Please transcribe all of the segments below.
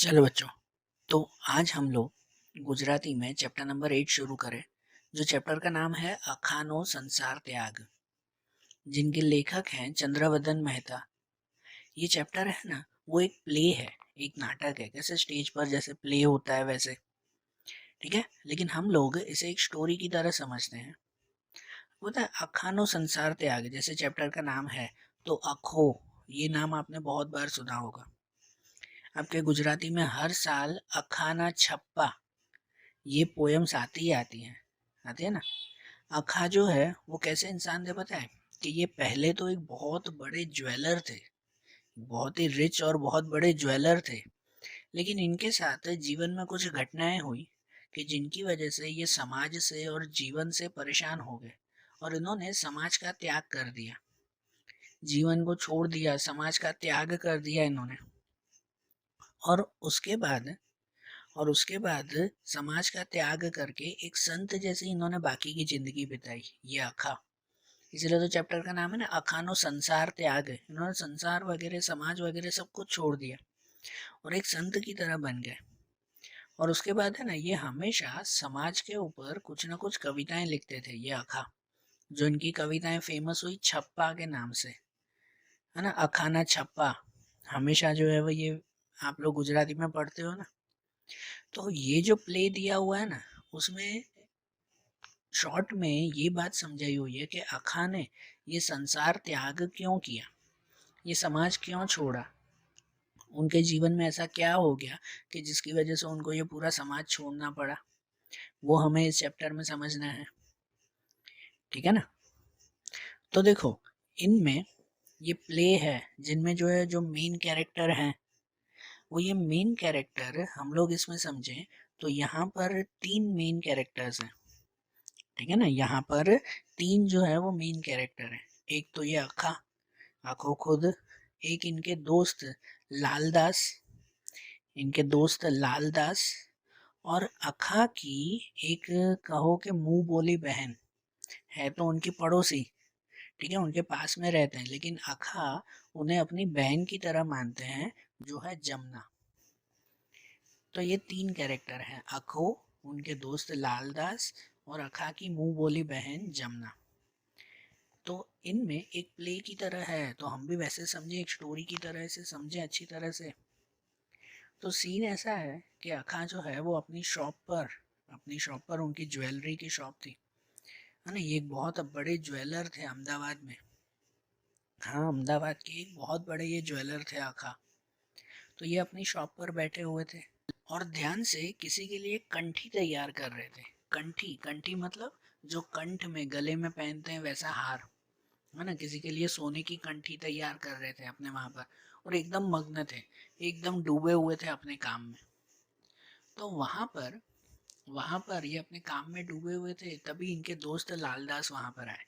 चलो बच्चों, तो आज हम लोग गुजराती में चैप्टर नंबर 8 शुरू करें। जो चैप्टर का नाम है अखानो संसार त्याग, जिनके लेखक हैं चंद्रवदन मेहता। ये चैप्टर है ना, वो एक प्ले है, एक नाटक है। कैसे स्टेज पर जैसे प्ले होता है वैसे, ठीक है, लेकिन हम लोग इसे एक स्टोरी की तरह समझते हैं। पता है, अखानो संसार त्याग जैसे चैप्टर का नाम है, तो अखो ये नाम आपने बहुत बार सुना होगा। आपके गुजराती में हर साल अखाना छप्पा ये पोयम्स आती है ना। अखा जो है वो कैसे इंसान थे पता है, कि ये पहले तो एक बहुत बड़े ज्वेलर थे, बहुत ही रिच और बहुत बड़े ज्वेलर थे। लेकिन इनके साथ जीवन में कुछ घटनाएं हुई कि जिनकी वजह से ये समाज से और जीवन से परेशान हो गए, और इन्होंने समाज का त्याग कर दिया, जीवन को छोड़ दिया, समाज का त्याग कर दिया इन्होंने। और उसके बाद और उसके बाद समाज का त्याग करके एक संत जैसे इन्होंने बाकी की जिंदगी बिताई, ये अखा। इसीलिए तो चैप्टर का नाम है ना, अखानो संसार त्याग। इन्होंने संसार वगैरह समाज वगैरह सब कुछ छोड़ दिया और एक संत की तरह बन गए। और उसके बाद है ना, ये हमेशा समाज के ऊपर कुछ ना कुछ कविताएं लिखते थे, ये अखा। जो इनकी कविताएं फेमस हुई छप्पा के नाम से, है ना, अखाना छप्पा। हमेशा जो है वो ये आप लोग गुजराती में पढ़ते हो ना। तो ये जो प्ले दिया हुआ है ना, उसमें शॉर्ट में ये बात समझाई हुई है कि अखा ने ये संसार त्याग क्यों किया, ये समाज क्यों छोड़ा, उनके जीवन में ऐसा क्या हो गया कि जिसकी वजह से उनको ये पूरा समाज छोड़ना पड़ा। वो हमें इस चैप्टर में समझना है, ठीक है ना। तो देखो, इनमें ये प्ले है जिनमें जो है जो मेन कैरेक्टर हैं, वो ये मेन कैरेक्टर हम लोग इसमें समझें तो यहाँ पर तीन मेन कैरेक्टर्स हैं, ठीक है ना। यहाँ पर तीन जो है वो मेन कैरेक्टर है। एक तो ये अखा, आखो खुद। एक इनके दोस्त लालदास, इनके दोस्त लालदास। और अखा की एक कहो कि मुंह बोली बहन है, तो उनकी पड़ोसी, ठीक है, उनके पास में रहते हैं, लेकिन अखा उन्हें अपनी बहन की तरह मानते हैं, जो है जमुना। तो ये तीन कैरेक्टर हैं, अखो, उनके दोस्त लालदास और अखा की मुंह बोली बहन जमुना। तो इनमें एक प्ले की तरह है, तो हम भी वैसे समझे, एक स्टोरी की तरह से समझे अच्छी तरह से। तो सीन ऐसा है कि अखा जो है वो अपनी शॉप पर उनकी ज्वेलरी की शॉप थी, है ना। ये एक बहुत बड़े ज्वेलर थे अहमदाबाद में। हाँ, अहमदाबाद के एक बहुत बड़े ये ज्वेलर थे अखा। तो ये अपनी शॉप पर बैठे हुए थे और ध्यान से किसी के लिए कंठी तैयार कर रहे थे। कंठी, कंठी मतलब जो कंठ में गले में पहनते हैं वैसा हार, है ना। किसी के लिए सोने की कंठी तैयार कर रहे थे अपने वहां पर, और एकदम मग्न थे, एकदम डूबे हुए थे अपने काम में। तो वहां पर ये अपने काम में डूबे हुए थे, तभी इनके दोस्त लालदास वहां पर आए।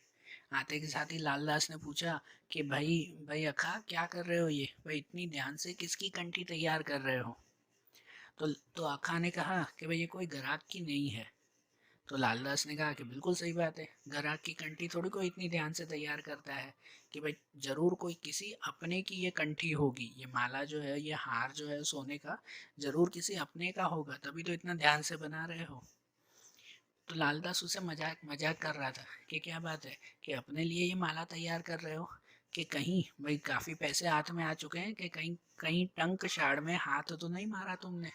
आते के साथ ही लालदास ने पूछा कि भाई भाई अखा, क्या कर रहे हो, ये भाई इतनी ध्यान से किसकी कंठी तैयार कर रहे हो। तो अखा ने कहा कि भाई ये कोई ग्राहक की नहीं है। तो लालदास ने कहा कि बिल्कुल सही बात है, ग्राहक की कंठी थोड़ी कोई इतनी ध्यान से तैयार करता है, कि भाई जरूर कोई किसी अपने की ये कंठी होगी, ये माला जो है, ये हार जो है सोने का, जरूर किसी अपने का होगा, तभी तो इतना ध्यान से बना रहे हो। तो लालदास उसे मजाक मजाक कर रहा था कि क्या बात है कि अपने लिए ये माला तैयार कर रहे हो, कि कहीं भाई काफी पैसे हाथ में आ चुके हैं, कि कहीं कहीं टंक शाड़ में हाथ तो नहीं मारा तुमने।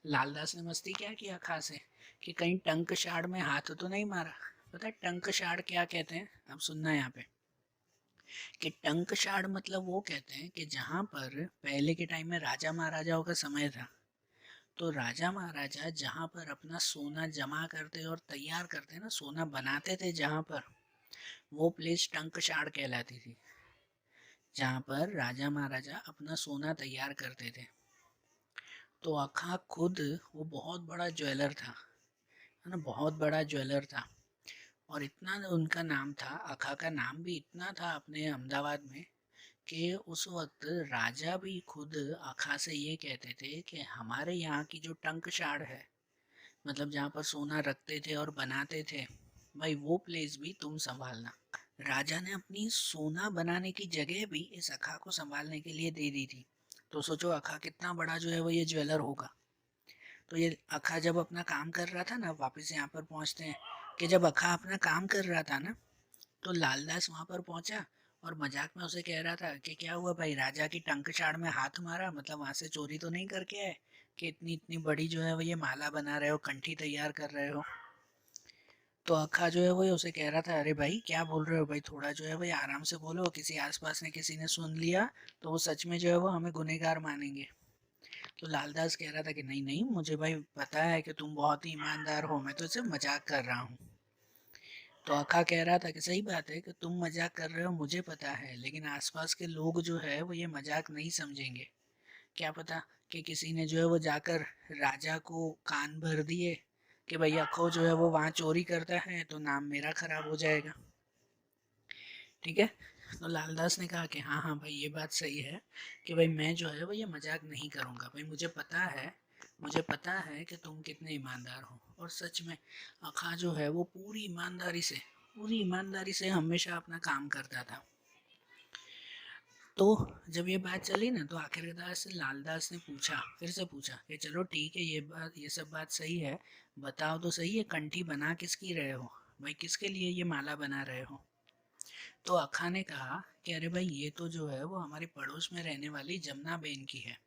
लालदास ने मस्ती क्या किया खा से, कि कहीं टंक शाड़ में हाथ तो नहीं मारा। पता है टंक शाड़ क्या कहते हैं, अब सुनना यहाँ पे। कि टंक शाड़ मतलब वो कहते हैं कि जहाँ पर पहले के टाइम में राजा महाराजाओं का समय था, तो राजा महाराजा जहाँ पर अपना सोना जमा करते और तैयार करते ना, सोना बनाते थे जहाँ पर, वो प्लेस टंकशाड़ कहलाती थी, जहाँ पर राजा महाराजा अपना सोना तैयार करते थे। तो अखा खुद वो बहुत बड़ा ज्वेलर था, है ना, बहुत बड़ा ज्वेलर था। और इतना उनका नाम था, अखा का नाम भी इतना था अपने अहमदाबाद में, कि उस वक्त राजा भी खुद अखा से ये कहते थे कि हमारे यहाँ की जो टंकशाड़ है, मतलब जहाँ पर सोना रखते थे और बनाते थे, भाई वो प्लेस भी तुम संभालना। राजा ने अपनी सोना बनाने की जगह भी इस अखा को संभालने के लिए दे दी थी। तो सोचो अखा कितना बड़ा जो है वो ये ज्वेलर होगा। तो ये अखा जब अपना काम कर रहा था ना, वापस यहाँ पर पहुँचते हैं कि जब अखा अपना काम कर रहा था ना, तो लालदास वहां पर पहुंचा और मजाक में उसे कह रहा था कि क्या हुआ भाई, राजा की टंकशाड़ में हाथ मारा, मतलब वहां से चोरी तो नहीं करके आए कि इतनी इतनी बड़ी जो है वो ये माला बना रहे हो, कंठी तैयार कर रहे हो। तो अक्खा जो है वो उसे कह रहा था, अरे भाई क्या बोल रहे हो भाई, थोड़ा जो है भाई आराम से बोलो, किसी आसपास ने किसी ने सुन लिया तो वो सच में जो है वो हमें गुनहगार मानेंगे। तो लालदास कह रहा था कि नहीं नहीं, मुझे भाई पता है कि तुम बहुत ही ईमानदार हो, मैं तो सिर्फ मजाक कर रहा हूँ। तो अक्खा कह रहा था कि सही बात है कि तुम मजाक कर रहे हो, मुझे पता है, लेकिन आसपास के लोग जो है वो ये मजाक नहीं समझेंगे। क्या पता कि किसी ने जो है वो जाकर राजा को कान भर दिए कि भाई अखो जो है वो वहाँ चोरी करता है, तो नाम मेरा खराब हो जाएगा। ठीक है। तो लालदास ने कहा कि हाँ हाँ भाई, ये बात सही है कि भाई मैं जो है वो ये मजाक नहीं करूँगा भाई, मुझे पता है कि तुम कितने ईमानदार हो। और सच में अखा जो है वो पूरी ईमानदारी से हमेशा अपना काम करता था। तो जब ये बात चली ना, तो आखिरकार से लालदास ने फिर से पूछा कि चलो ठीक है, ये सब बात सही है, बताओ तो सही, ये कंठी बना किसकी रहे हो भाई, किसके लिए ये माला बना रहे हो। तो अखा ने कहा कि अरे भाई, ये तो जो है वो हमारे पड़ोस में रहने वाली जमुना बेन की है,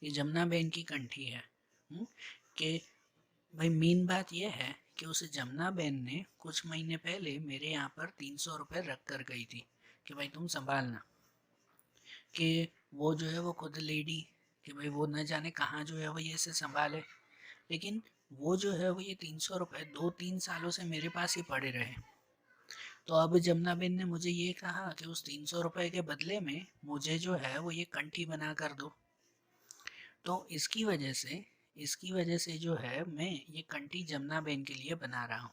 ये जमुना बेन की कंठी है। कि भाई मेन बात यह है कि उस जमुना बेन ने कुछ महीने पहले मेरे यहाँ पर 300 रुपये रख कर गई थी कि भाई तुम संभालना। कि वो जो है वो खुद लेडी, कि भाई वो न जाने कहाँ जो है वो ये इसे संभाले, लेकिन वो जो है वो ये 300 रुपये 2-3 सालों से मेरे पास ही पड़े रहे। तो अब जमुना बेन ने मुझे ये कहा कि उस 300 रुपये के बदले में मुझे जो है वो ये कंठी बना कर दो। तो इसकी वजह से जो है मैं ये कंठी जमुना बेन के लिए बना रहा हूँ।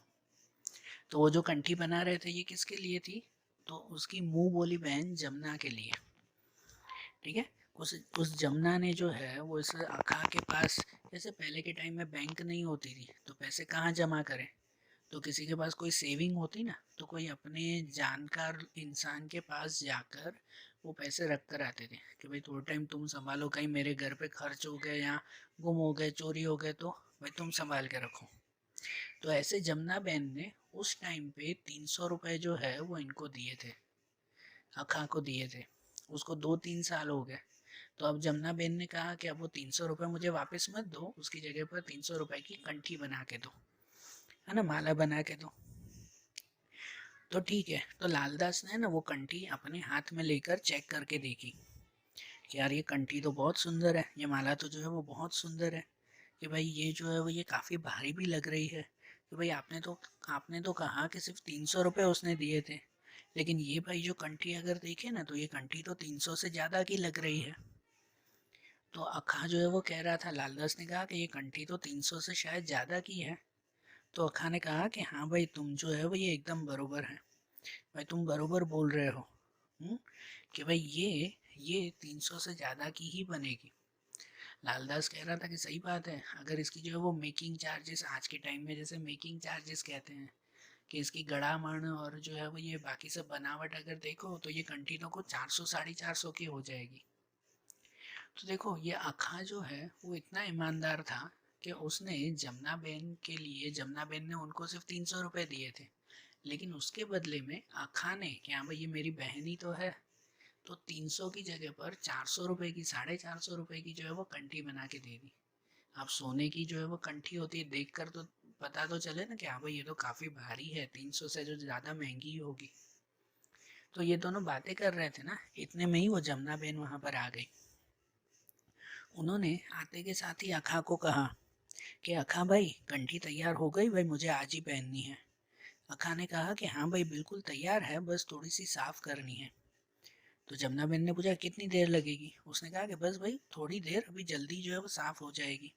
तो वो जो कंठी बना रहे थे ये किसके लिए थी, तो उसकी मुंह बोली बहन जमुना के लिए। ठीक है। उस जमुना ने जो है वो इस अखा के पास, जैसे पहले के टाइम में बैंक नहीं होती थी तो पैसे कहाँ जमा करें, तो किसी के पास कोई सेविंग होती ना, तो कोई अपने जानकार इंसान के पास जाकर वो पैसे रख कर आते थे कि भाई थोड़ा टाइम तुम संभालो, कहीं मेरे घर पे खर्च हो गए या गुम हो गए, चोरी हो गए, तो भाई तुम संभाल के रखो। तो ऐसे जमुना बहन ने उस टाइम पे 300 रुपये जो है वो इनको दिए थे, अखा को दिए थे। उसको 2-3 साल हो गए। तो अब जमुना बेन ने कहा कि अब वो 300 रुपये मुझे वापस मत दो, उसकी जगह पर 300 रुपये की कंठी बना के दो, है ना, माला बना के दो। तो ठीक है, तो लालदास ने ना वो कंठी अपने हाथ में लेकर चेक करके देखी कि यार ये कंठी तो बहुत सुंदर है, ये माला तो जो है वो बहुत सुंदर है, कि भाई ये जो है वो ये काफ़ी भारी भी लग रही है। कि भाई आपने तो कहा कि सिर्फ 300 रुपये उसने दिए थे, लेकिन ये भाई जो कंठी अगर देखे ना, तो ये कंठी तो 300 से ज़्यादा की लग रही है। तो अखा जो है वो कह रहा था, लालदास ने कहा कि ये कंठी तो 300 से शायद ज़्यादा की है। तो अखा ने कहा कि हाँ भाई, तुम जो है वो ये एकदम बरोबर है, भाई तुम बरोबर बोल रहे हो। कि भाई ये 300 से ज़्यादा की ही बनेगी। लालदास कह रहा था कि सही बात है, अगर इसकी जो है वो मेकिंग चार्जेस आज के टाइम में जैसे मेकिंग चार्जेस कहते हैं, कि इसकी गड़ामण और जो है वो ये बाकी सब बनावट अगर देखो, तो ये कंठी तो को 400-450 की हो जाएगी। तो देखो ये अखा जो है वो इतना ईमानदार था कि उसने जमुना बेन ने उनको सिर्फ 300 रुपये दिए थे, लेकिन उसके बदले में अखा ने, कि हाँ भाई ये मेरी बहन ही तो है, तो 300 की जगह पर 400 रुपये की, 450 रुपये की जो है वो कंठी बना के दे दी। अब सोने की जो है वो कंठी होती है, देख कर तो पता तो चले ना कि हाँ भाई ये तो काफ़ी भारी है, 300 से जो ज़्यादा महंगी होगी। तो ये दोनों बातें कर रहे थे ना, इतने में ही वो जमुना बेन वहाँ पर आ गई। उन्होंने आते के साथ ही अखा को कहा कि अखा भाई, कंठी तैयार हो गई भाई, मुझे आज ही पहननी है। अखा ने कहा कि हाँ भाई बिल्कुल तैयार है, बस थोड़ी सी साफ करनी है। तो जमुना बेन ने पूछा कितनी देर लगेगी, उसने कहा कि बस भाई थोड़ी देर, अभी जल्दी जो है वो साफ हो जाएगी।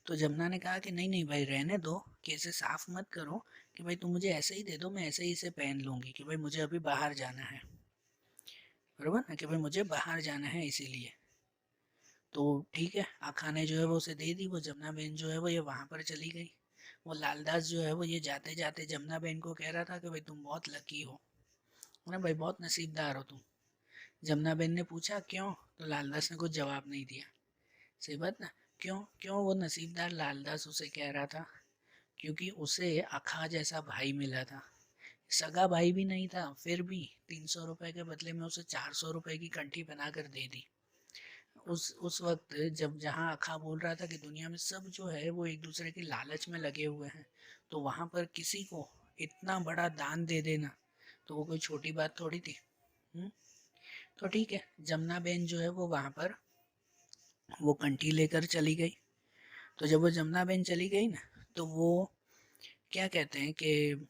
तो जमुना ने कहा कि नहीं नहीं भाई, रहने दो, कि इसे साफ मत करो, कि भाई तुम मुझे ऐसे ही दे दो, मैं ऐसे ही इसे पहन लूँगी, कि भाई मुझे अभी बाहर जाना है, बराबर ना, कि भाई मुझे बाहर जाना है इसीलिए। तो ठीक है, आखा ने जो है वो उसे दे दी, वो जमुना बेन जो है वो ये वहाँ पर चली गई। वो लालदास जो है वो ये जाते जाते जमुना बेन को कह रहा था कि भाई तुम बहुत लकी हो ना भाई, बहुत नसीबदार हो तुम, जमुनाबेन ने पूछा क्यों, तो लालदास ने कुछ जवाब नहीं दिया। सही बात ना। क्यों क्यों वो नसीबदार लालदास उसे कह रहा था, क्योंकि उसे अखा जैसा भाई मिला था। सगा भाई भी नहीं था, फिर भी 300 रुपए के बदले में उसे 400 रुपए की कंठी बनाकर दे दी। उस वक्त जब जहाँ अखा बोल रहा था कि दुनिया में सब जो है वो एक दूसरे के लालच में लगे हुए हैं, तो वहां पर किसी को इतना बड़ा दान दे देना तो वो कोई छोटी बात थोड़ी थी। तो ठीक है, जमुना बेन जो है वो वहां पर वो कंठी लेकर चली गई। तो जब वो जमुना बेन चली गई ना, तो वो क्या कहते हैं कि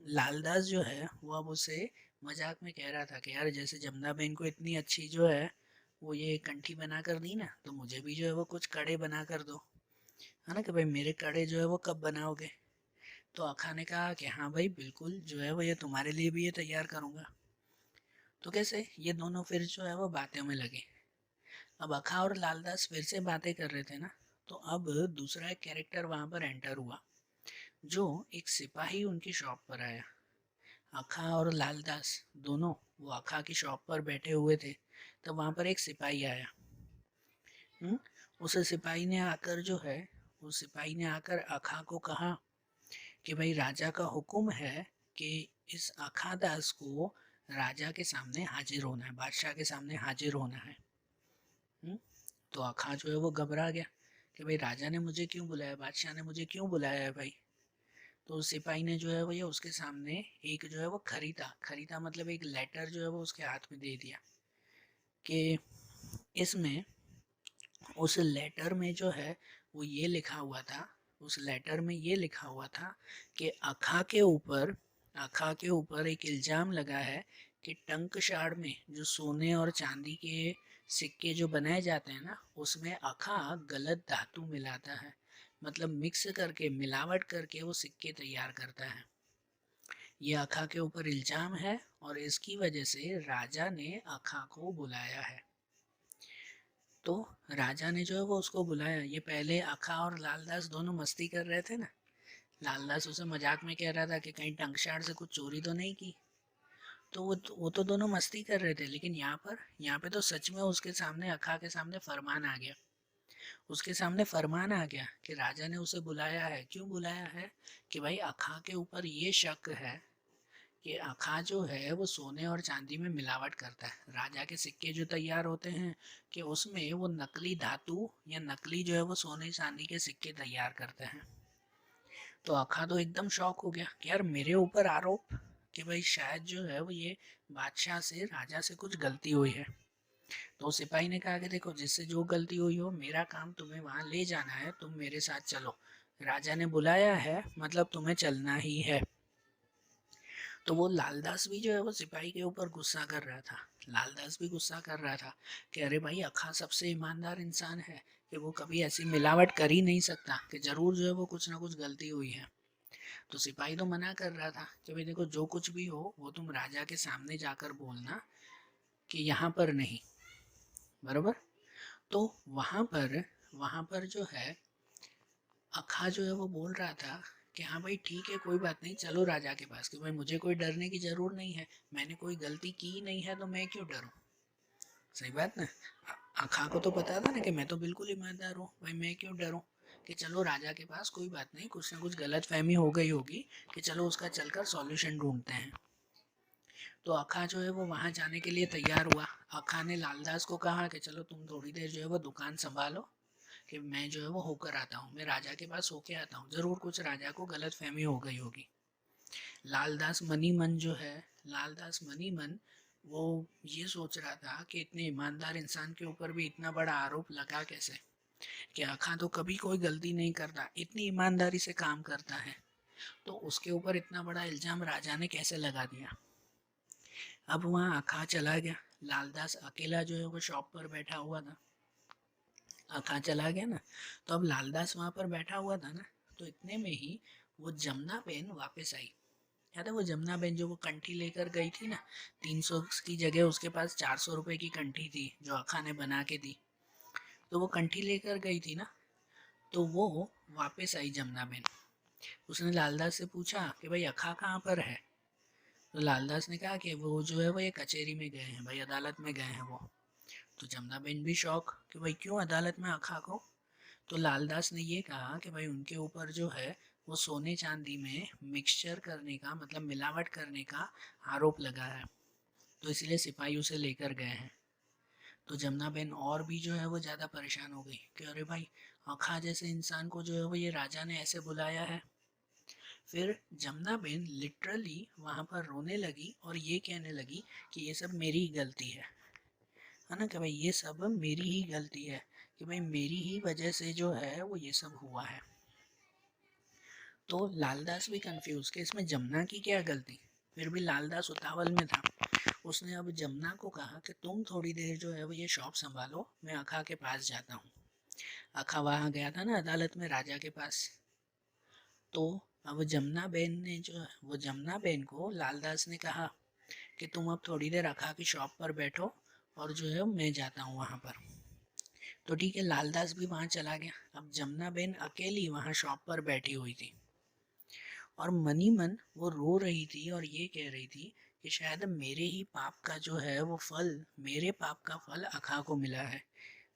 लालदास जो है वो अब उसे मजाक में कह रहा था कि यार जैसे जमुना बेन को इतनी अच्छी जो है वो ये कंठी बना कर दी ना, तो मुझे भी जो है वो कुछ कड़े बना कर दो, है ना, कि भाई मेरे कड़े जो है वो कब बनाओगे। तो अखा ने कहा कि हाँ भाई बिल्कुल जो है वो ये तुम्हारे लिए भी ये तैयार करूँगा। तो कैसे ये दोनों फिर जो है वो बातें में लगे। अब अखा और लालदास फिर से बातें कर रहे थे ना, तो अब दूसरा एक कैरेक्टर वहां पर एंटर हुआ, जो एक सिपाही उनकी शॉप पर आया। अखा और लालदास दोनों वो अखा की शॉप पर बैठे हुए थे, तब वहां पर एक सिपाही आया। उस सिपाही ने आकर जो है, उस सिपाही ने आकर अखा को कहा कि भाई राजा का हुक्म है कि इस अखा दास को राजा के सामने हाजिर होना है, बादशाह के सामने हाजिर होना है। तो अखा जो है वो घबरा गया कि भाई राजा ने मुझे क्यों बुलाया, बादशाह ने मुझे क्यों बुलाया है भाई। तो उस सिपाही ने जो है वो ये उसके सामने एक जो है वो खरीदा मतलब एक लेटर जो है वो उसके हाथ में दे दिया कि इसमें, उस लेटर में जो है वो ये लिखा हुआ था, उस लेटर में ये लिखा हुआ था कि अखा के ऊपर एक इल्ज़ाम लगा है कि टंकशाड़ में जो सोने और चांदी के सिक्के जो बनाए जाते हैं ना, उसमें अखा गलत धातु मिलाता है, मतलब मिक्स करके मिलावट करके वो सिक्के तैयार करता है। ये अखा के ऊपर इल्ज़ाम है और इसकी वजह से राजा ने अखा को बुलाया है। तो राजा ने जो है वो उसको बुलाया। ये पहले अखा और लालदास दोनों मस्ती कर रहे थे ना, लालदास उसे मजाक में कह रहा था कि कहीं टंकशाड़ से कुछ चोरी तो नहीं की। तो वो तो दोनों मस्ती कर रहे थे, लेकिन यहाँ पे तो सच में उसके सामने अखा के सामने फरमान आ गया। उसके सामने फरमान आ गया कि राजा ने उसे बुलाया है। क्यों बुलाया है? कि भाई अखा के ऊपर ये शक है कि अखा जो है वो सोने और चांदी में मिलावट करता है। राजा के सिक्के जो तैयार होते हैं कि उसमें वो नकली धातु या नकली जो है वो सोने चांदी के सिक्के तैयार करते हैं। तो अखा तो एकदम शॉक हो गया कि यार मेरे ऊपर आरोप कि भाई शायद जो है वो ये बादशाह से, राजा से कुछ गलती हुई है। तो सिपाही ने कहा कि देखो जिससे जो गलती हुई हो, मेरा काम तुम्हें वहां ले जाना है, तुम मेरे साथ चलो, राजा ने बुलाया है मतलब तुम्हें चलना ही है। तो वो लालदास भी जो है वो सिपाही के ऊपर गुस्सा कर रहा था। लालदास भी गुस्सा कर रहा था कि अरे भाई अखा सबसे ईमानदार इंसान है कि वो कभी ऐसी मिलावट कर ही नहीं सकता, कि जरूर जो है वो कुछ ना कुछ गलती हुई है। तो सिपाही तो मना कर रहा था कि भाई देखो जो कुछ भी हो वो तुम राजा के सामने जाकर बोलना, कि यहाँ पर नहीं, बरोबर। तो वहां पर जो है अखा जो है वो बोल रहा था कि हाँ भाई ठीक है कोई बात नहीं, चलो राजा के पास, कि भाई मुझे कोई डरने की जरूर नहीं है, मैंने कोई गलती की ही नहीं है तो मैं क्यों डरूं। सही बात ना। अखा को तो पता था ना कि मैं तो बिल्कुल ईमानदार हूँ, भाई मैं क्यों डरूं, कि चलो राजा के पास, कोई बात नहीं, कुछ ना कुछ गलत फहमी हो गई होगी, कि चलो उसका चलकर सॉल्यूशन ढूंढते हैं। तो अखा जो है वो वहां जाने के लिए तैयार हुआ। अखा ने लालदास को कहा कि चलो तुम थोड़ी देर जो है वो दुकान संभालो, कि मैं जो है वो होकर आता हूँ, मैं राजा के पास होके आता हूँ, जरूर कुछ राजा को गलत फहमी हो गई होगी। लालदास मनी मन जो है, लालदास मनी मन वो ये सोच रहा था कि इतने ईमानदार इंसान के ऊपर भी इतना बड़ा आरोप लगा कैसे, कि अखा तो कभी कोई गलती नहीं करता, इतनी ईमानदारी से काम करता है, तो उसके ऊपर इतना बड़ा इल्जाम राजा ने कैसे लगा दिया। अब वहाँ अखा चला गया, लालदास अकेला जो है वो शॉप पर बैठा हुआ था। अखा चला गया ना, तो अब लालदास वहां पर बैठा हुआ था ना, तो इतने में ही वो जमुना बेन वापस आई। याद है वो जमुना बेन जो वो कंठी लेकर गई थी ना, 300 की जगह उसके पास 400 रुपए की कंठी थी जो अखा ने बना के दी। तो वो कंठी लेकर गई थी ना, तो वो वापस आई जमुना बेन। उसने लालदास से पूछा कि भाई अखा कहाँ पर है। तो लालदास ने कहा कि वो जो है वो ये कचहरी में गए हैं भाई, अदालत में गए हैं वो। तो जमुनाबेन भी शौक कि भाई क्यों अदालत में अखा को। तो लालदास ने ये कहा कि भाई उनके ऊपर जो है वो सोने चांदी में मिक्सचर करने का मतलब मिलावट करने का आरोप लगा है, तो इसलिए सिपाही उसे लेकर गए हैं। तो जमुनाबेन और भी जो है वो ज़्यादा परेशान हो गई कि अरे भाई, अखा जैसे इंसान को जो है वो ये राजा ने ऐसे बुलाया है। फिर जमुनाबेन लिटरली वहाँ पर रोने लगी और ये कहने लगी कि ये सब मेरी ही गलती है ना, कि भाई ये सब मेरी ही गलती है, कि भाई मेरी ही वजह से जो है वो ये सब हुआ है। तो लालदास भी कंफ्यूज कि इसमें जमुना की क्या गलती। फिर भी लालदास उतावल में था। उसने अब जमुना को कहा कि तुम थोड़ी देर जो है वो ये शॉप संभालो, मैं अखा के पास जाता हूँ। अखा वहाँ गया था ना अदालत में राजा के पास। तो अब जमुना बेन ने जो है वो जमुना बेन को लालदास ने कहा कि तुम अब थोड़ी देर अखा की शॉप पर बैठो और जो है मैं जाता हूँ वहाँ पर। तो ठीक है, लालदास भी वहाँ चला गया। अब जमुना बेन अकेली वहाँ शॉप पर बैठी हुई थी और मनी मन वो रो रही थी और ये कह रही थी कि शायद मेरे ही पाप का जो है वो फल, मेरे पाप का फल अखा को मिला है।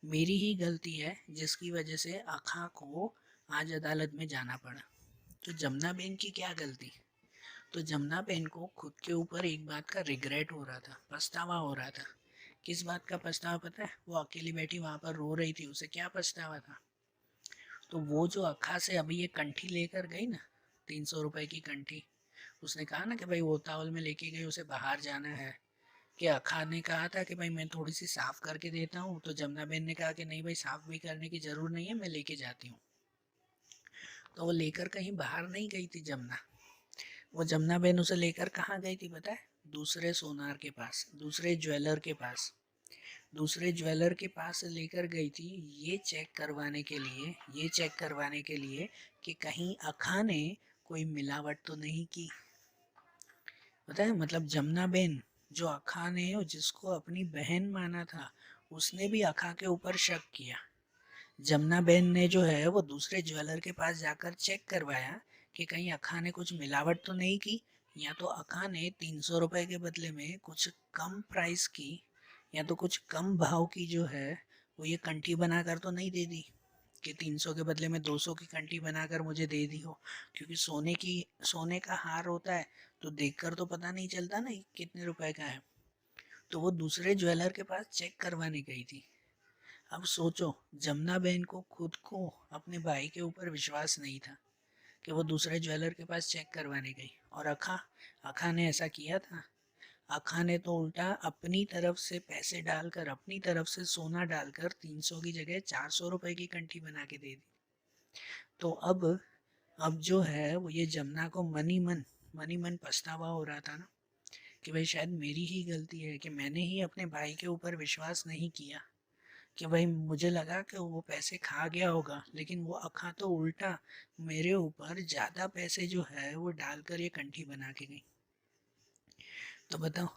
मेरी ही गलती है जिसकी वजह से अखा को आज अदालत में जाना पड़ा। तो जमुना बेन की क्या गलती। तो जमुना बेन को खुद के ऊपर एक बात का रिग्रेट हो रहा था, पछतावा हो रहा था। किस बात का पछतावा पता है? वो अकेली बैठी वहां पर रो रही थी, उसे क्या पछतावा था। तो वो जो अखा से अभी ये कंठी लेकर गई ना, 300 रुपए की कंठी, उसने कहा ना कि भाई वो तावल में लेके गई, उसे बाहर जाना है। कि अखा ने कहा था कि भाई मैं थोड़ी सी साफ करके देता हूँ, तो जमुना बेन ने कहा कि नहीं भाई, साफ भी करने की जरूर नहीं है, मैं लेके जाती हूँ। तो वो लेकर कहीं बाहर नहीं गई थी जमुना। वो जमुना बेन उसे लेकर कहाँ गई थी पता है? दूसरे सोनार के पास, दूसरे ज्वेलर के पास। दूसरे ज्वेलर के पास लेकर गई थी ये चेक करवाने के लिए, ये चेक करवाने के लिए कि कहीं अखा ने कोई मिलावट तो नहीं की। पता है मतलब जमुना बेन, जो अखा ने जिसको अपनी बहन माना था, उसने भी अखा के ऊपर शक किया। जमुना बेन ने जो है वो दूसरे ज्वेलर के पास जाकर चेक करवाया कि कहीं अखा ने कुछ मिलावट तो नहीं की, या तो अखा ने 300 रुपए के बदले में कुछ कम प्राइस की, या तो कुछ कम भाव की जो है वो ये कंठी बनाकर तो नहीं दे दी कि 300 के बदले में 200 की कंठी बनाकर मुझे दे दी हो। क्योंकि सोने का हार होता है तो देखकर तो पता नहीं चलता ना कितने रुपए का है। तो वो दूसरे ज्वेलर के पास चेक करवाने गई थी। अब सोचो, जमुना बहन को खुद को अपने भाई के ऊपर विश्वास नहीं था कि वो दूसरे ज्वेलर के पास चेक करवाने गई। और अखा अखा ने ऐसा किया था। अखा ने तो उल्टा अपनी तरफ से पैसे डालकर, अपनी तरफ से सोना डालकर 300 की जगह 400 रुपए की कंठी बना के दे दी। तो अब जो है वो ये जमुना को मनी मन पछतावा हो रहा था ना, कि भाई शायद मेरी ही गलती है कि मैंने ही अपने भाई के ऊपर विश्वास नहीं किया। कि भाई मुझे लगा कि वो पैसे खा गया होगा, लेकिन वो अखा तो उल्टा मेरे ऊपर ज़्यादा पैसे जो है वो डालकर ये कंठी बना के गई। तो बताओ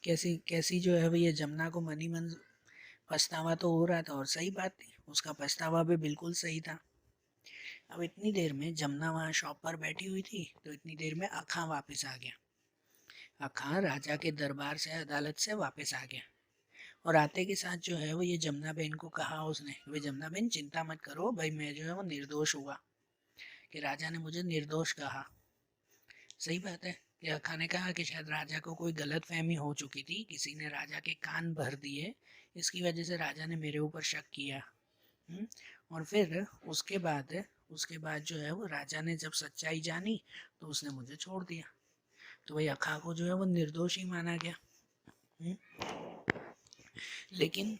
कैसी कैसी जो है ये जमुना को मनी मन पछतावा तो हो रहा था, और सही बात थी, उसका पछतावा भी बिल्कुल सही था। अब इतनी देर में जमुना वहाँ शॉप पर बैठी हुई थी, तो इतनी देर में अखा वापस आ गया। अखा राजा के दरबार से, अदालत से वापस आ गया। और आते के साथ जो है वो ये जमुना बहन को कहा उसने, भाई जमुना बहन चिंता मत करो, भाई मैं जो है वो निर्दोष हुआ, कि राजा ने मुझे निर्दोष कहा। सही बात है कि अखा ने कहा कि शायद राजा को कोई गलत फहमी हो चुकी थी, किसी ने राजा के कान भर दिए, इसकी वजह से राजा ने मेरे ऊपर शक किया। और फिर उसके बाद जो है वो राजा ने जब सच्चाई जानी तो उसने मुझे छोड़ दिया। तो भाई अखा को जो है वो निर्दोष ही माना गया। लेकिन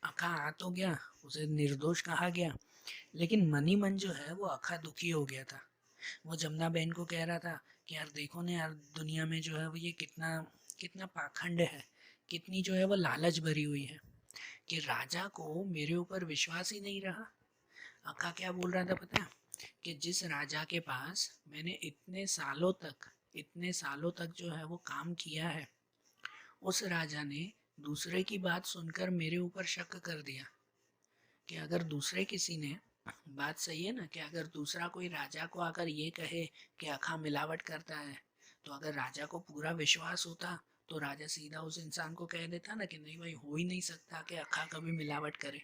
अखा आ तो गया, उसे निर्दोष कहा गया, लेकिन मनी मन जो है वो अखा दुखी हो गया था। वो जमुना बहन को कह रहा था कि यार देखो ना यार, दुनिया में जो है वो ये कितना कितना पाखंड है, कितनी जो है वो लालच भरी हुई है, कि राजा को मेरे ऊपर विश्वास ही नहीं रहा। अक्का क्या बोल रहा था पता है? कि जिस राजा के पास मैंने इतने सालों तक जो है वो काम किया है, उस राजा ने दूसरे की बात सुनकर मेरे ऊपर शक कर दिया। कि अगर दूसरे किसी ने, बात सही है ना, कि अगर दूसरा कोई राजा को आकर ये कहे कि अक्का मिलावट करता है, तो अगर राजा को पूरा विश्वास होता तो राजा सीधा उस इंसान को कह देता ना कि नहीं भाई, हो ही नहीं सकता कि अखा कभी मिलावट करे।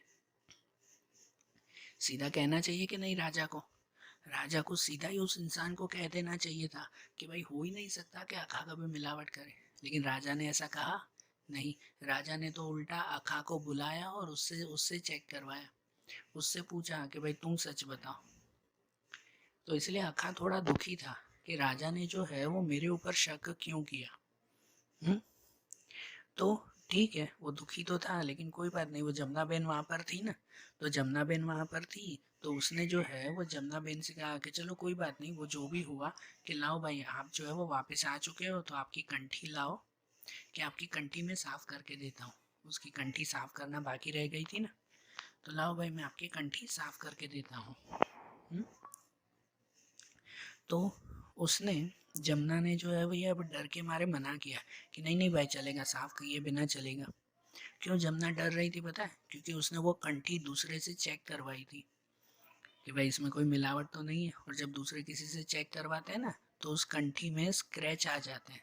सीधा कहना चाहिए कि नहीं राजा को सीधा ही उस इंसान को कह देना चाहिए था कि भाई हो ही नहीं सकता कि अखा कभी मिलावट करे। लेकिन राजा ने ऐसा कहा नहीं। राजा ने तो उल्टा अखा को बुलाया और उससे उससे चेक करवाया। उससे पूछा कि भाई तुम सच बताओ। तो इसलिए अखा थोड़ा दुखी था कि राजा ने जो है वो मेरे ऊपर शक क्यों किया। हम्म। तो ठीक है, वो दुखी तो था, लेकिन कोई बात नहीं। वो जमुना बेन वहाँ पर थी ना, तो जमुना बेन वहाँ पर थी तो उसने जो है वो जमुना बेन से कहा कि चलो कोई बात नहीं, वो जो भी हुआ कि लाओ भाई, आप जो है वो वापस आ चुके हो तो आपकी कंठी लाओ कि आपकी कंठी में साफ करके देता हूँ। उसकी कंठी साफ करना बाकी रह गई थी ना, तो लाओ भाई मैं आपकी कंठी साफ करके देता हूँ। तो उसने जमुना ने जो है वो ये अब डर के मारे मना किया कि नहीं नहीं भाई चलेगा, साफ किए बिना चलेगा। क्यों जमुना डर रही थी पता है? क्योंकि उसने वो कंठी दूसरे से चेक करवाई थी कि भाई इसमें कोई मिलावट तो नहीं है। और जब दूसरे किसी से चेक करवाते हैं ना तो उस कंठी में स्क्रैच आ जाते हैं।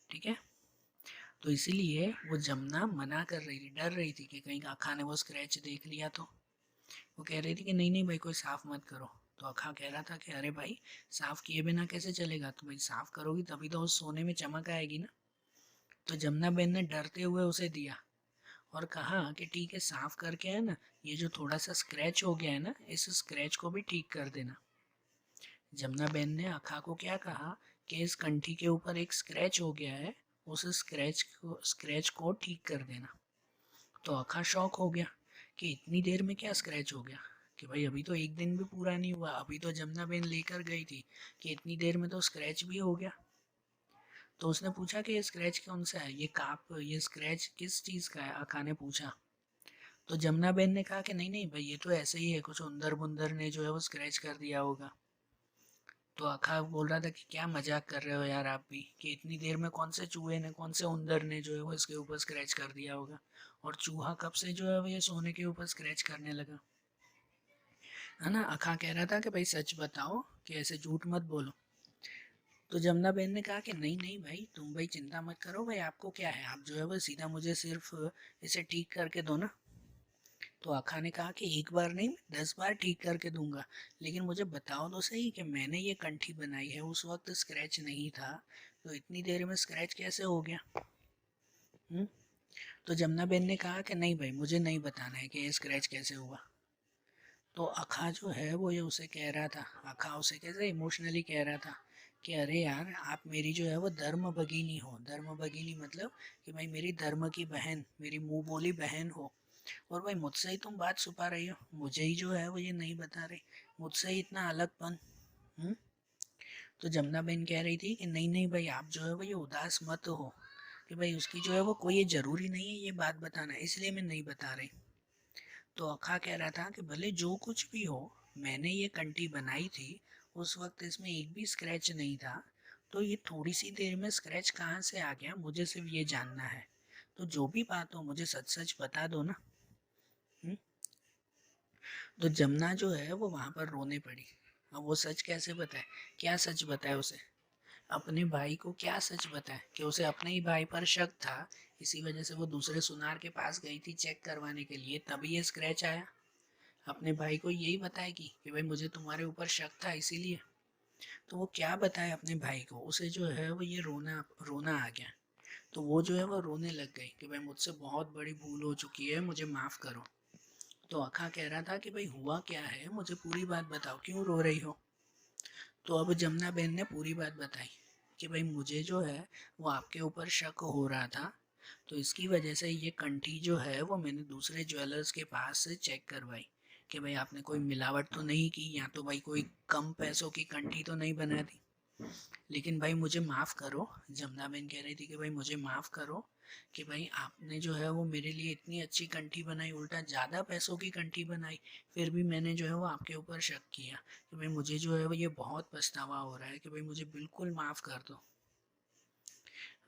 ठीक है, तो इसीलिए वो जमुना मना कर रही थी, डर रही थी कि कहीं अखा ने वो स्क्रैच देख लिया तो। वो कह रही थी कि नहीं नहीं भाई कोई साफ मत करो। तो अखा कह रहा था कि अरे भाई साफ किए बिना कैसे चलेगा, तो भाई साफ करोगी तभी तो उस सोने में चमक आएगी ना। तो जमुना बेन ने डरते हुए उसे दिया और कहा कि ठीक है, साफ करके है ना, ये जो थोड़ा सा स्क्रैच हो गया है ना, इस स्क्रैच को भी ठीक कर देना। जमुना बेन ने अखा को क्या कहा कि इस कंठी के ऊपर एक स्क्रैच हो गया है, उस स्क्रैच को ठीक कर देना। तो अखा शॉक हो गया कि इतनी देर में क्या स्क्रैच हो गया, कि भाई अभी तो एक दिन भी पूरा नहीं हुआ, अभी तो जमुना बेन लेकर गई थी कि इतनी देर में तो स्क्रैच भी हो गया। तो उसने पूछा कि ये स्क्रैच कौन सा है, ये स्क्रैच किस चीज़ का है, अखा ने पूछा। तो जमुना बेन ने कहा कि नहीं नहीं भाई, ये तो ऐसे ही है, कुछ उंदर बुंदर ने जो है वो स्क्रैच कर दिया होगा। तो अखा बोल रहा था कि क्या मजाक कर रहे हो यार आप भी, कि इतनी देर में कौन से चूहे ने, कौन से उंदर ने जो है वो इसके ऊपर स्क्रैच कर दिया होगा, और चूहा कब से जो है वो ये सोने के ऊपर स्क्रैच करने लगा, है ना। अखा कह रहा था कि भाई सच बताओ, कि ऐसे झूठ मत बोलो। तो जमुना बेन ने कहा कि नहीं नहीं भाई, तुम भाई चिंता मत करो भाई, आपको क्या है, आप जो है वो सीधा मुझे सिर्फ इसे ठीक करके दो ना। तो अखा ने कहा कि एक बार नहीं, 10 बार ठीक करके दूंगा, लेकिन मुझे बताओ तो सही कि मैंने ये कंठी बनाई है, उस वक्त स्क्रैच नहीं था, तो इतनी देर में स्क्रैच कैसे हो गया। हुँ? तो जमुना बेन ने कहा कि नहीं भाई, मुझे नहीं बताना है कि ये स्क्रैच कैसे हुआ। तो अखा जो है वो ये उसे कह रहा था, अखा उसे कैसे इमोशनली कह रहा था कि अरे यार, आप मेरी जो है वो धर्म भगिनी हो। धर्म भगिनी मतलब कि भाई मेरी धर्म की बहन, मेरी मुंह बोली बहन हो, और भाई मुझसे ही तुम बात छुपा रही हो, मुझे ही जो है वो ये नहीं बता रही, मुझसे ही इतना अलगपन। हम्म। तो जमुना बेन कह रही थी कि नहीं नहीं भाई, आप जो है वो ये उदास मत हो, कि भाई उसकी जो है वो कोई ये जरूरी नहीं है ये बात बताना, इसलिए मैं नहीं बता रही। तो अखा कह रहा था कि भले जो कुछ भी हो, मैंने ये कंठी बनाई थी, उस वक्त इसमें एक भी स्क्रैच नहीं था, तो ये थोड़ी सी देर में स्क्रैच कहाँ से आ गया, मुझे सिर्फ ये जानना है। तो जो भी बात हो मुझे सच सच बता दो ना। हम्म? तो जमुना जो है वो वहां पर रोने पड़ी। अब वो सच कैसे बताए, क्या सच बताए उसे, अपने भाई को क्या सच बताए कि उसे अपने ही भाई पर शक था, इसी वजह से वो दूसरे सुनार के पास गई थी चेक करवाने के लिए, तभी ये स्क्रैच आया। अपने भाई को यही बताएगी कि भाई मुझे तुम्हारे ऊपर शक था इसीलिए। तो वो क्या बताए अपने भाई को, उसे जो है वो ये रोना रोना आ गया। तो वो जो है वो रोने लग गई कि भाई मुझसे बहुत बड़ी भूल हो चुकी है, मुझे माफ़ करो। तो अखा कह रहा था कि भाई हुआ क्या है, मुझे पूरी बात बताओ, क्यों रो रही हो। तो अब जमुना बेन ने पूरी बात बताई कि भाई मुझे जो है वो आपके ऊपर शक हो रहा था, तो इसकी वजह से ये कंठी जो है वो मैंने दूसरे ज्वेलर्स के पास से चेक करवाई कि भाई आपने कोई मिलावट तो नहीं की, या तो भाई कोई कम पैसों की कंठी तो नहीं बना दी। लेकिन भाई मुझे माफ़ करो, जमुना बेन कह रही थी कि भाई मुझे माफ़ करो, कि भाई आपने जो है वो मेरे लिए इतनी अच्छी कंठी बनाई, उल्टा ज़्यादा पैसों की कंठी बनाई, फिर भी मैंने जो है वो आपके ऊपर शक किया, कि भाई मुझे जो है वो ये बहुत पछतावा हो रहा है, कि भाई मुझे बिल्कुल माफ़ कर दो।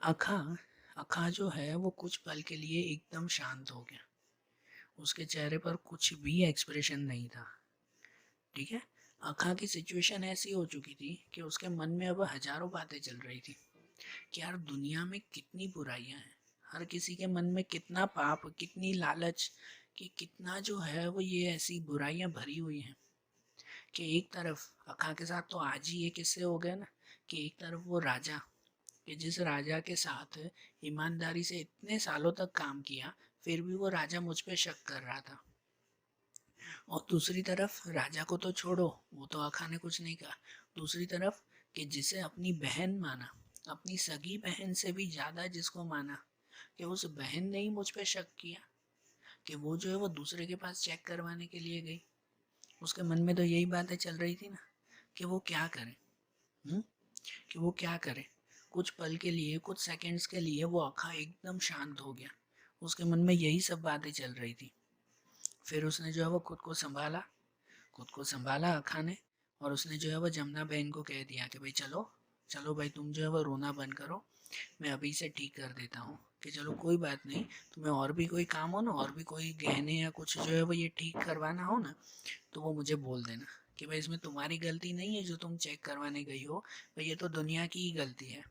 अखा अखा जो है वो कुछ पल के लिए एकदम शांत हो गया, उसके चेहरे पर कुछ भी एक्सप्रेशन नहीं था। ठीक है, अखा की सिचुएशन ऐसी हो चुकी थी कि उसके मन में अब हजारों बातें चल रही थी कि यार दुनिया में कितनी बुराइयां हैं, हर किसी के मन में कितना पाप, कितनी लालच, कि कितना जो है वो ये ऐसी बुराइयां भरी हुई हैं कि एक तरफ अखा के साथ तो आज ही ये किस्से हो गए ना, कि एक तरफ वो राजा, कि जिस राजा के साथ ईमानदारी से इतने सालों तक काम किया, फिर भी वो राजा मुझ पे शक कर रहा था। और दूसरी तरफ राजा को तो छोड़ो, वो तो अखा ने कुछ नहीं कहा, दूसरी तरफ कि जिसे अपनी बहन माना, अपनी सगी बहन से भी ज़्यादा जिसको माना, कि उस बहन ने ही मुझ पे शक किया, कि वो जो है वो दूसरे के पास चेक करवाने के लिए गई। उसके मन में तो यही बातें चल रही थी ना, कि वो क्या करे। हुँ? कि वो क्या करे। कुछ पल के लिए, कुछ सेकंड्स के लिए वो अखा एकदम शांत हो गया। उसके मन में यही सब बातें चल रही थी। फिर उसने जो है वो खुद को संभाला अखा ने, और उसने जो है वो जमुना बहन को कह दिया कि भाई चलो, चलो भाई तुम जो है वो रोना बंद करो, मैं अभी से ठीक कर देता हूँ। कि चलो कोई बात नहीं, तुम्हें और भी कोई काम हो ना, और भी कोई गहने या कुछ जो है वो ये ठीक करवाना हो ना, तो वो मुझे बोल देना, कि भाई इसमें तुम्हारी गलती नहीं है जो तुम चेक करवाने गई हो, भाई ये तो दुनिया की ही गलती है।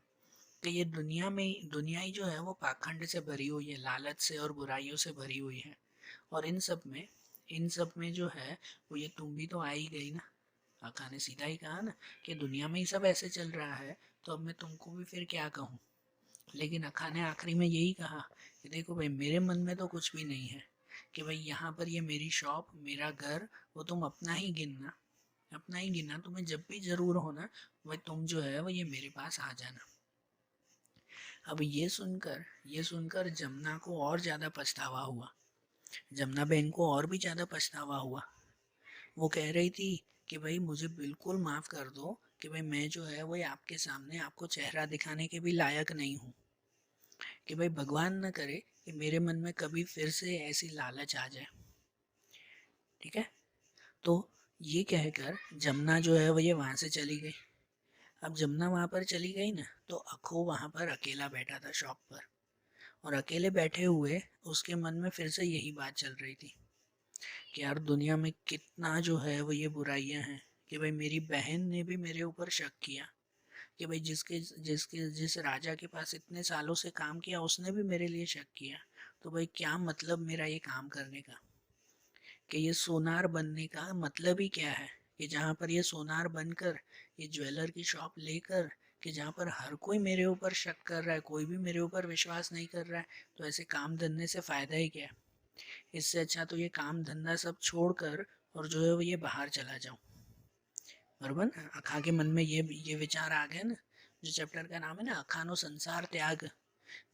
कि ये दुनिया ही जो है वो पाखंड से भरी हुई है, लालच से और बुराइयों से भरी हुई है। और इन सब में जो है वो ये तुम भी तो आ ही गई ना। आका ने सीधा ही कहा ना, कि दुनिया में ही सब ऐसे चल रहा है, तो अब मैं तुमको भी फिर क्या कहूँ। लेकिन अखा ने आखिरी में यही कहा कि देखो भाई, मेरे मन में तो कुछ भी नहीं है, कि भाई यहाँ पर ये मेरी शॉप, मेरा घर, वो तुम अपना ही गिनना, अपना ही गिनना, तुम्हें जब भी ज़रूर होना, भाई तुम जो है वो ये मेरे पास आ जाना। अब ये सुनकर जमुना को और ज़्यादा पछतावा हुआ, जमुना बहन को और भी ज़्यादा पछतावा हुआ। वो कह रही थी कि भाई मुझे बिल्कुल माफ़ कर दो, कि भाई मैं जो है वो आपके सामने आपको चेहरा दिखाने के भी लायक नहीं हूँ, कि भाई भगवान न करे कि मेरे मन में कभी फिर से ऐसी लालच आ जाए। ठीक है। तो ये कहकर जमुना जो है वो ये वहाँ से चली गई। अब जमुना वहाँ पर चली गई ना, तो अखो वहाँ पर अकेला बैठा था शॉप पर, और अकेले बैठे हुए उसके मन में फिर से यही बात चल रही थी कि यार दुनिया में कितना जो है वो ये बुराइयां हैं, कि भाई मेरी बहन ने भी मेरे ऊपर शक किया, कि भाई जिस राजा के पास इतने सालों से काम किया, उसने भी मेरे लिए शक किया। तो भाई क्या मतलब मेरा ये काम करने का, कि ये सोनार बनने का मतलब ही क्या है, कि जहाँ पर ये सोनार बनकर, ये ज्वेलर की शॉप लेकर, कि जहाँ पर हर कोई मेरे ऊपर शक कर रहा है, कोई भी मेरे ऊपर विश्वास नहीं कर रहा है, तो ऐसे काम धंधे से फ़ायदा ही क्या है। इससे अच्छा तो ये काम धंधा सब छोड़कर और जो है वो ये बाहर चला जाऊं। बरोबर ना, अखा के मन में ये विचार आ गया ना। जो चैप्टर का नाम है ना, अखानो संसार त्याग,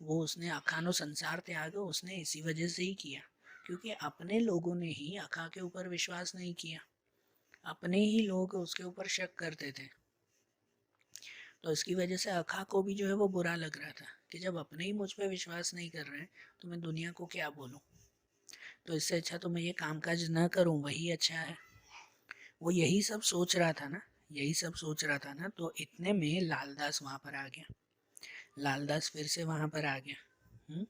वो उसने अखानो संसार त्याग उसने इसी वजह से ही किया, क्योंकि अपने लोगों ने ही अखा के ऊपर विश्वास नहीं किया, अपने ही लोग उसके ऊपर शक करते थे। तो इसकी वजह से अखा को भी जो है वो बुरा लग रहा था, कि जब अपने ही मुझ पर विश्वास नहीं कर रहे हैं, तो मैं दुनिया को क्या बोलूँ। तो इससे अच्छा तो मैं ये कामकाज न करूँ, वही अच्छा है। वो यही सब सोच रहा था ना, यही सब सोच रहा था ना, तो इतने में लालदास वहां पर आ गया। लालदास फिर से वहां पर आ गया।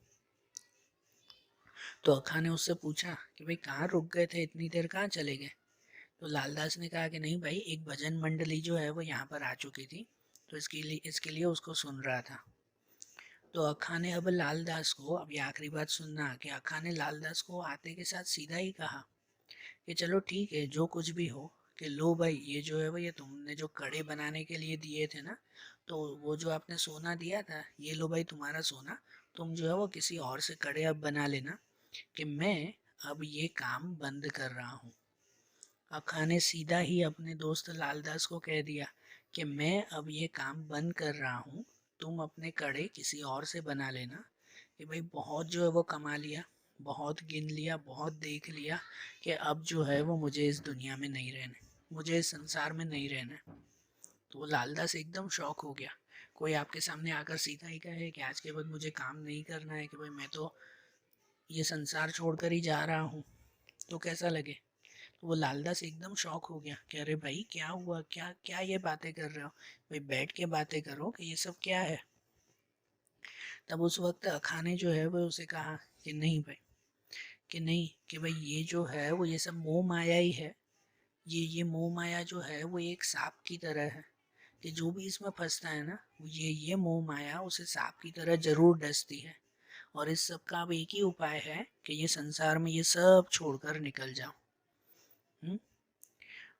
तो अखा ने उससे पूछा कि भाई कहाँ रुक गए थे, इतनी देर कहाँ चले गए। तो लालदास ने कहा कि नहीं भाई, एक भजन मंडली जो है वो यहाँ पर आ चुकी थी, तो इसके लिए उसको सुन रहा था। तो अखा ने अब लालदास को, अब ये आखिरी बात सुनना, कि अखा ने लालदास को आते के साथ सीधा ही कहा कि चलो ठीक है, जो कुछ भी हो, कि लो भाई ये जो है वो ये तुमने जो कड़े बनाने के लिए दिए थे ना, तो वो जो आपने सोना दिया था, ये लो भाई तुम्हारा सोना, तुम जो है वो किसी और से कड़े अब बना लेना, कि मैं अब ये काम बंद कर रहा हूँ। अखा ने सीधा ही अपने दोस्त लालदास को कह दिया कि मैं अब ये काम बंद कर रहा हूँ, तुम अपने कड़े किसी और से बना लेना। कि भाई बहुत जो है वो कमा लिया, बहुत गिन लिया, बहुत देख लिया, कि अब जो है वो मुझे इस दुनिया में नहीं रहना, मुझे इस संसार में नहीं रहना। तो वो लालदास एकदम शौक हो गया। कोई आपके सामने आकर सीधा ही कहे कि आज के बाद मुझे काम नहीं करना है, कि भाई मैं तो ये संसार छोड़कर ही जा रहा हूँ, तो कैसा लगे। तो वो लालदास एकदम शॉक हो गया कि अरे भाई क्या हुआ, क्या क्या ये बातें कर रहे हो, भाई बैठ के बातें करो, कि ये सब क्या है। तब उस वक्त अखा ने जो है वो उसे कहा कि नहीं भाई, कि नहीं, कि भाई ये जो है वो ये सब मोह माया ही है, ये मोह माया जो है वो एक सांप की तरह है कि जो भी इसमें फंसता है ना, ये मोह माया उसे सांप की तरह जरूर डसती है। और इस सब का अब एक ही उपाय है कि ये संसार में ये सब छोड़कर निकल जाओ। हम्म?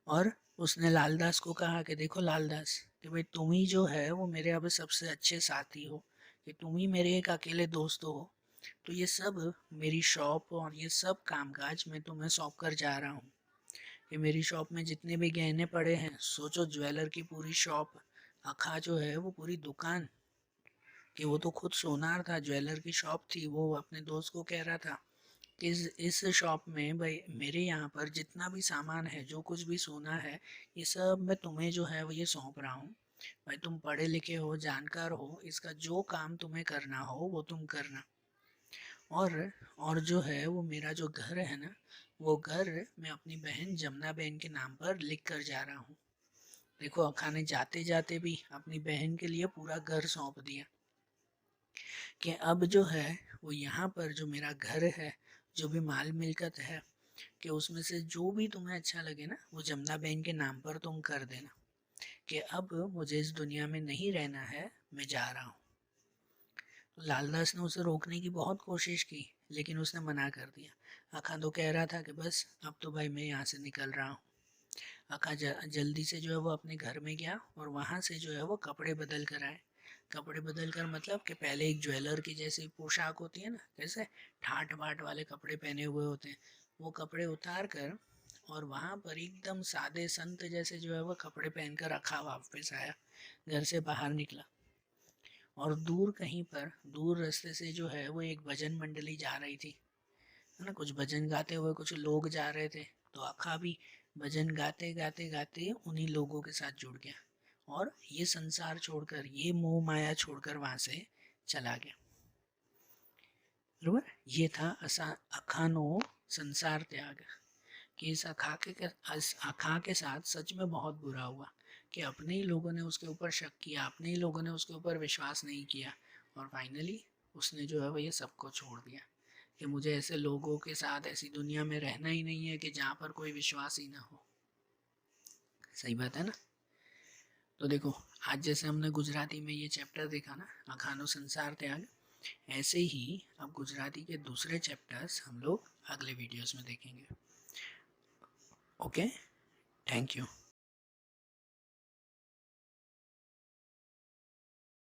और उसने लालदास को कहा कि देखो लालदास, कि भाई तुम ही जो है वो मेरे अब सबसे अच्छे साथी हो, कि तुम ही मेरे एक अकेले दोस्त हो। तो ये सब मेरी शॉप और ये सब कामकाज मैं तुम्हें सौंप कर जा रहा हूँ। कि मेरी शॉप में जितने भी गहने पड़े हैं, सोचो ज्वेलर की पूरी शॉप, अखा जो है वो पूरी दुकान, कि वो तो खुद सोनार था, ज्वेलर की शॉप थी, वो अपने दोस्त को कह रहा था कि इस शॉप में भाई मेरे यहाँ पर जितना भी सामान है, जो कुछ भी सोना है, ये सब मैं तुम्हें जो है वो ये सौंप रहा हूँ। भाई तुम पढ़े लिखे हो, जानकार हो, इसका जो काम तुम्हें करना हो वो तुम करना। और जो है वो मेरा जो घर है ना, वो घर मैं अपनी बहन जमुना बहन के नाम पर लिख कर जा रहा हूँ। देखो अखा ने जाते जाते भी अपनी बहन के लिए पूरा घर सौंप दिया कि अब जो है वो यहाँ पर जो मेरा घर है, जो भी माल मिलकत है, कि उसमें से जो भी तुम्हें अच्छा लगे ना वो जमुना बहन के नाम पर तुम कर देना। कि अब मुझे इस दुनिया में नहीं रहना है, मैं जा रहा हूँ। तो लालदास ने उसे रोकने की बहुत कोशिश की, लेकिन उसने मना कर दिया। अखा तो कह रहा था कि बस अब तो भाई मैं यहाँ से निकल रहा हूँ। अखा जल्दी से जो है वो अपने घर में गया और वहाँ से जो है वो कपड़े बदल कर आए। कपड़े बदल कर मतलब कि पहले एक ज्वेलर की जैसी पोशाक होती है ना, जैसे ठाट बाट वाले कपड़े पहने हुए होते हैं, वो कपड़े उतार कर और वहाँ पर एकदम सादे संत जैसे जो है वो कपड़े पहनकर रखा वापस आया, घर से बाहर निकला। और दूर कहीं पर, दूर रास्ते से जो है वो एक भजन मंडली जा रही थी, है ना, कुछ भजन गाते हुए कुछ लोग जा रहे थे। तो अखा भी भजन गाते गाते गाते उन्हीं लोगों के साथ जुड़ गया और ये संसार छोड़कर, ये मोह माया छोड़कर वहां से चला गया। बरोबर, ये था अखानो संसार त्याग। कि इस अखा के साथ सच में बहुत बुरा हुआ कि अपने ही लोगों ने उसके ऊपर शक किया, अपने ही लोगों ने उसके ऊपर विश्वास नहीं किया, और फाइनली उसने जो है वो ये सबको छोड़ दिया कि मुझे ऐसे लोगों के साथ ऐसी दुनिया में रहना ही नहीं है कि जहाँ पर कोई विश्वास ही ना हो। सही बात है ना। तो देखो, आज जैसे हमने गुजराती में ये चैप्टर देखा ना, अखानो संसार त्याग, ऐसे ही अब गुजराती के दूसरे चैप्टर्स हम लोग अगले वीडियोस में देखेंगे। Okay, thank you.